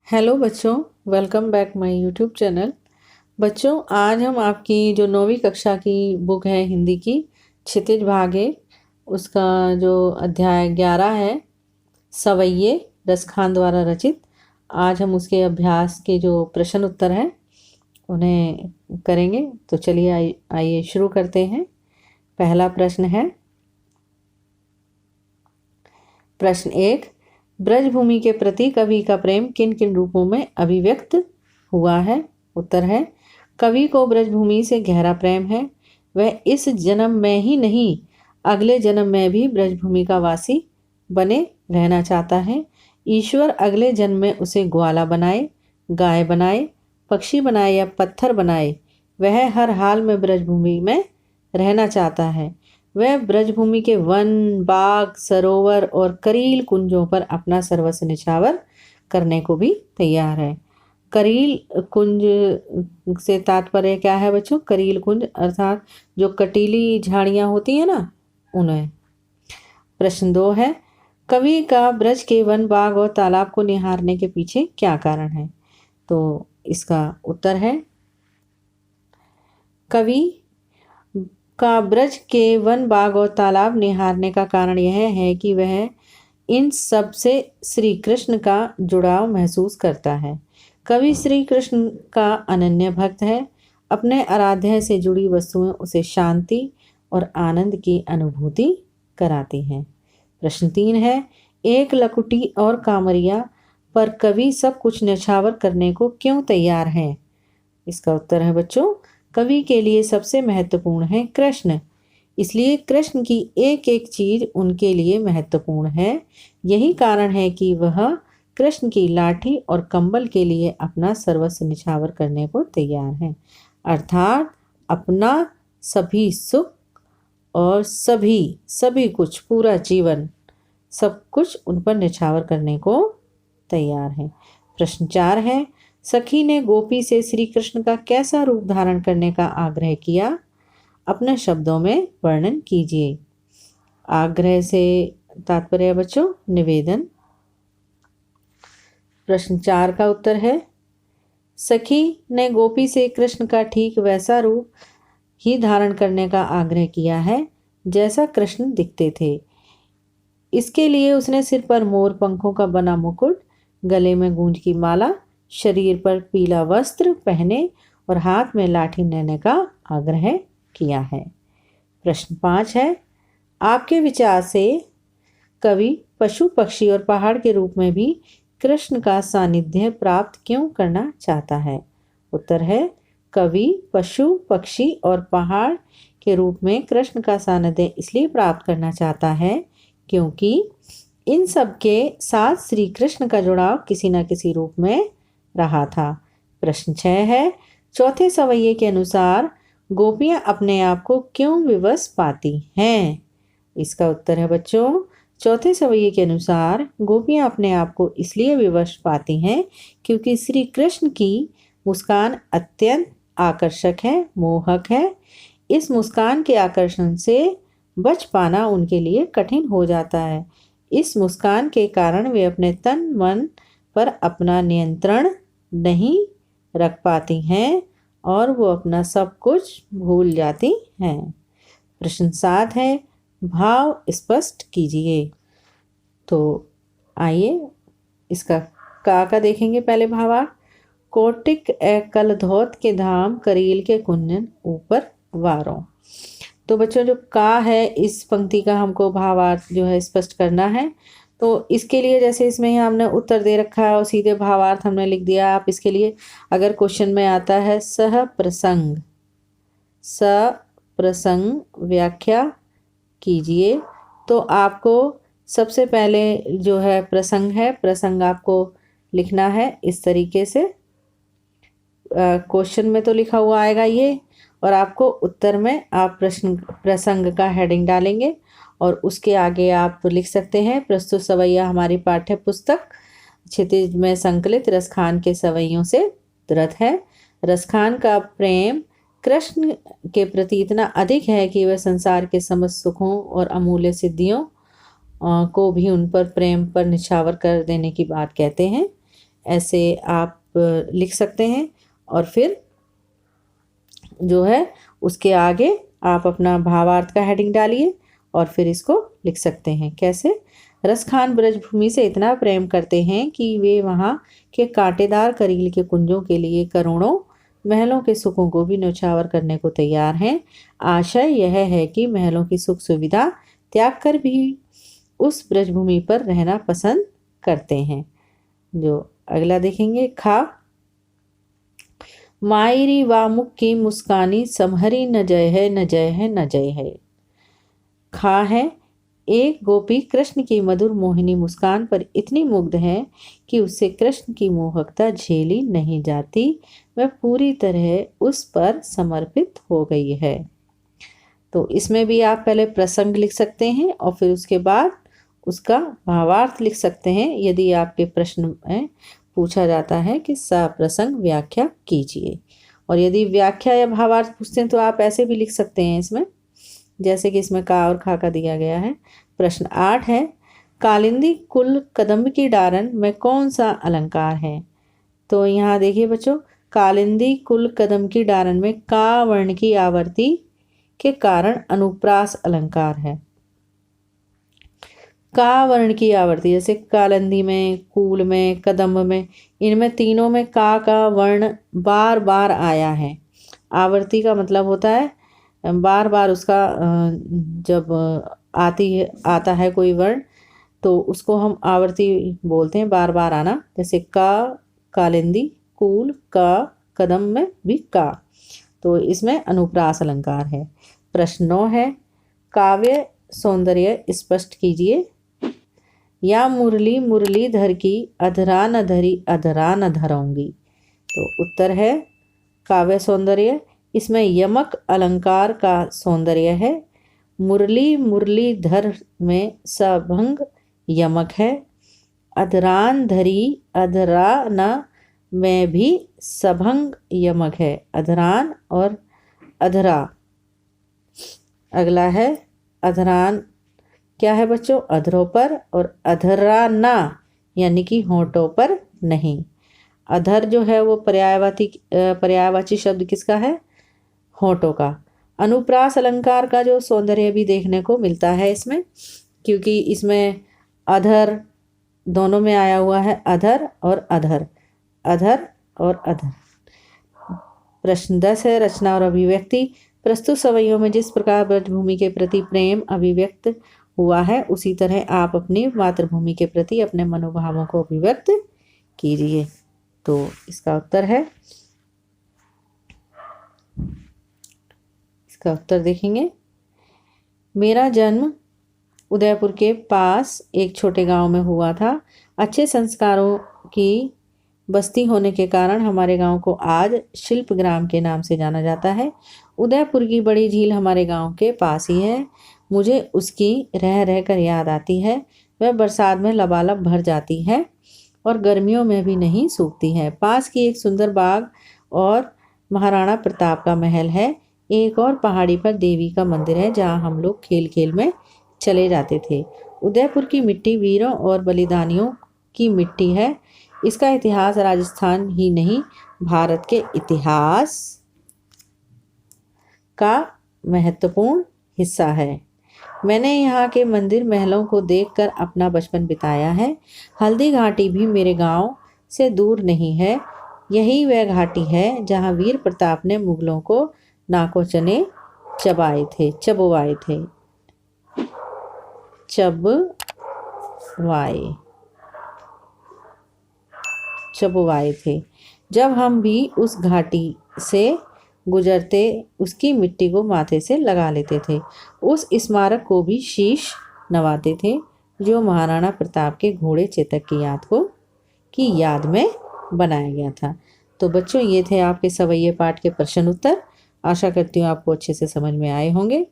Hello बच्चों, welcome back my YouTube channel. बच्चों, आज हम आपकी जो 9वीं कक्षा की बुक है हिंदी की क्षितिज भागे, उसका जो अध्याय 11 है सवैये रसखान द्वारा रचित, आज हम उसके अभ्यास के जो प्रश्न उत्तर हैं उन्हें करेंगे। तो चलिए आइए शुरू करते हैं। पहला प्रश्न है, प्रश्न 1, ब्रजभूमि के प्रति कवि का प्रेम किन किन रूपों में अभिव्यक्त हुआ है। उत्तर है, कवि को ब्रजभूमि से गहरा प्रेम है। वह इस जन्म में ही नहीं अगले जन्म में भी ब्रजभूमि का वासी बने रहना चाहता है। ईश्वर अगले जन्म में उसे ग्वाला बनाए, गाय बनाए, पक्षी बनाए या पत्थर बनाए, वह हर हाल में ब्रजभूमि में रहना चाहता है। वह ब्रजभूमि के वन, बाग, सरोवर और करील कुंजों पर अपना सर्वस्व निछावर करने को भी तैयार है। करील कुंज से तात्पर्य क्या है बच्चों? करील कुंज अर्थात जो कटीली झाड़ियाँ होती हैं ना, उन्हें। प्रश्न 2 है, कवि का ब्रज के वन, बाग और तालाब को निहारने के पीछे क्या कारण है? तो इसका उत्तर है, कवि का ब्रज के वन, बाग और तालाब निहारने का कारण यह है कि वह इन सब से श्री कृष्ण का जुड़ाव महसूस करता है। कवि श्री कृष्ण का अनन्य भक्त है। अपने आराध्य से जुड़ी वस्तुएं उसे शांति और आनंद की अनुभूति कराती हैं। प्रश्न 3 है, एक लकुटी और कामरिया पर कवि सब कुछ न्यौछावर करने को क्यों तैयार है? इसका उत्तर है बच्चों, कवि के लिए सबसे महत्वपूर्ण है कृष्ण, इसलिए कृष्ण की एक एक चीज उनके लिए महत्वपूर्ण है। यही कारण है कि वह कृष्ण की लाठी और कंबल के लिए अपना सर्वस्व निछावर करने को तैयार है, अर्थात अपना सभी सुख और सभी कुछ, पूरा जीवन, सब कुछ उन पर निछावर करने को तैयार है। प्रश्न 4 है, सखी ने गोपी से श्री कृष्ण का कैसा रूप धारण करने का आग्रह किया? अपने शब्दों में वर्णन कीजिए। आग्रह से तात्पर्य बच्चों निवेदन। प्रश्न 4 का उत्तर है, सखी ने गोपी से कृष्ण का ठीक वैसा रूप ही धारण करने का आग्रह किया है जैसा कृष्ण दिखते थे। इसके लिए उसने सिर पर मोर पंखों का बना मुकुट, गले में गूंज की माला, शरीर पर पीला वस्त्र पहने और हाथ में लाठी लेने का आग्रह किया है। प्रश्न 5 है, आपके विचार से कवि पशु, पक्षी और पहाड़ के रूप में भी कृष्ण का सानिध्य प्राप्त क्यों करना चाहता है? उत्तर है, कवि पशु, पक्षी और पहाड़ के रूप में कृष्ण का सानिध्य इसलिए प्राप्त करना चाहता है क्योंकि इन सब के साथ श्री कृष्ण का जुड़ाव किसी न किसी रूप में रहा था। प्रश्न 6 है, चौथे सवैये के अनुसार गोपियां अपने आप को क्यों विवश पाती हैं? इसका उत्तर है बच्चों, चौथे सवैये के अनुसार गोपियां अपने आप को इसलिए विवश पाती हैं क्योंकि श्री कृष्ण की मुस्कान अत्यंत आकर्षक है, मोहक है। इस मुस्कान के आकर्षण से बच पाना उनके लिए कठिन हो जाता है। इस मुस्कान के कारण वे अपने तन मन पर अपना नियंत्रण नहीं रख पाती हैं और वो अपना सब कुछ भूल जाती हैं। प्रश्न 7 है, भाव स्पष्ट कीजिए। तो आइए इसका का देखेंगे। पहले भावार्थ, कोटिक कल धौत के धाम, करील के कुंजन ऊपर वारों। तो बच्चों जो का है, इस पंक्ति का हमको भावार्थ जो है स्पष्ट करना है। तो इसके लिए जैसे इसमें ही हमने उत्तर दे रखा है और सीधे भावार्थ हमने लिख दिया। आप इसके लिए अगर क्वेश्चन में आता है सह प्रसंग व्याख्या कीजिए, तो आपको सबसे पहले जो है प्रसंग आपको लिखना है इस तरीके से। क्वेश्चन में तो लिखा हुआ आएगा ये, और आपको उत्तर में आप प्रसंग का हेडिंग डालेंगे और उसके आगे आप लिख सकते हैं, प्रस्तुत सवैया हमारी पाठ्य पुस्तक क्षितिज में संकलित रसखान के सवैयों से उद्धृत है। रसखान का प्रेम कृष्ण के प्रति इतना अधिक है कि वह संसार के समस्त सुखों और अमूल्य सिद्धियों को भी उन पर प्रेम पर निछावर कर देने की बात कहते हैं। ऐसे आप लिख सकते हैं। और फिर जो है उसके आगे आप अपना भावार्थ का हेडिंग डालिए और फिर इसको लिख सकते हैं। कैसे? रसखान ब्रजभूमि से इतना प्रेम करते हैं कि वे वहाँ के कांटेदार करील के कुंजों के लिए करोड़ों महलों के सुखों को भी न्यौछावर करने को तैयार हैं। आशय यह है कि महलों की सुख सुविधा त्याग कर भी उस ब्रजभूमि पर रहना पसंद करते हैं। जो अगला देखेंगे, खा। मायरी वामुख की मुस्कानी समहरी न जय है, न जय है, न जय है। खा है, एक गोपी कृष्ण की मधुर मोहिनी मुस्कान पर इतनी मुग्ध है कि उससे कृष्ण की मोहकता झेली नहीं जाती। वह पूरी तरह उस पर समर्पित हो गई है। तो इसमें भी आप पहले प्रसंग लिख सकते हैं और फिर उसके बाद उसका भावार्थ लिख सकते हैं। यदि आपके प्रश्न में पूछा जाता है कि सप्रसंग व्याख्या कीजिए, और यदि व्याख्या या भावार्थ पूछते हैं तो आप ऐसे भी लिख सकते हैं इसमें, जैसे कि इसमें का और खा का दिया गया है। प्रश्न 8 है, कालिंदी कुल कदम्ब की डारन में कौन सा अलंकार है? तो यहाँ देखिए बच्चों, कालिंदी कुल कदम की डारन में का वर्ण की आवर्ती के कारण अनुप्रास अलंकार है। का वर्ण की आवर्ती, जैसे कालिंदी में, कूल में, कदम्ब में, इनमें तीनों में का वर्ण बार बार आया है। आवर्ती का मतलब होता है बार बार उसका जब आता है कोई वर्ण तो उसको हम आवर्ती बोलते हैं, बार बार आना। जैसे का कालिंदी, कूल, का कदम में भी का, तो इसमें अनुप्रास अलंकार है। प्रश्न 9 है, काव्य सौंदर्य स्पष्ट कीजिए। या मुरली मुरलीधर की अधरा न धरी अधरा न धराऊंगी। तो उत्तर है काव्य सौंदर्य। इसमें यमक अलंकार का सौंदर्य है। मुरली मुरलीधर में सभंग यमक है। अधरान धरी अधरा न में भी सभंग यमक है। अधरान और अधरा। अगला है अधरान क्या है बच्चों? अधरों पर, और अधरा ना यानी कि होंठों पर नहीं। अधर जो है वो पर्यायवाची शब्द किसका है? होंठों का। अनुप्रास अलंकार का जो सौंदर्य भी देखने को मिलता है इसमें, क्योंकि इसमें अधर दोनों में आया हुआ है, अधर और अधर, अधर और अधर। प्रश्न 10 है, रचना और अभिव्यक्ति। प्रस्तुत सवैयों में जिस प्रकार ब्रजभूमि के प्रति प्रेम अभिव्यक्त हुआ है उसी तरह आप अपनी मातृभूमि के प्रति अपने मनोभावों को अभिव्यक्त कीजिए। तो इसका उत्तर है, इसका उत्तर देखेंगे, मेरा जन्म उदयपुर के पास एक छोटे गांव में हुआ था। अच्छे संस्कारों की बस्ती होने के कारण हमारे गांव को आज शिल्प ग्राम के नाम से जाना जाता है। उदयपुर की बड़ी झील हमारे गांव के पास ही है। मुझे उसकी रह रह कर याद आती है। वह बरसात में लबालब भर जाती है और गर्मियों में भी नहीं सूखती है। पास की एक सुंदर बाग और महाराणा प्रताप का महल है। एक और पहाड़ी पर देवी का मंदिर है जहाँ हम लोग खेल खेल में चले जाते थे। उदयपुर की मिट्टी वीरों और बलिदानियों की मिट्टी है। इसका इतिहास राजस्थान ही नहीं भारत के इतिहास का महत्वपूर्ण हिस्सा है। मैंने यहाँ के मंदिर महलों को देखकर अपना बचपन बिताया है। हल्दी घाटी भी मेरे गांव से दूर नहीं है। यही वह घाटी है जहाँ वीर प्रताप ने मुगलों को नाकोचने चबवाए थे। जब हम भी उस घाटी से गुजरते उसकी मिट्टी को माथे से लगा लेते थे। उस स्मारक को भी शीश नवाते थे जो महाराणा प्रताप के घोड़े चेतक की याद में बनाया गया था। तो बच्चों, ये थे आपके सवैये पाठ के प्रश्न उत्तर। आशा करती हूँ आपको अच्छे से समझ में आए होंगे।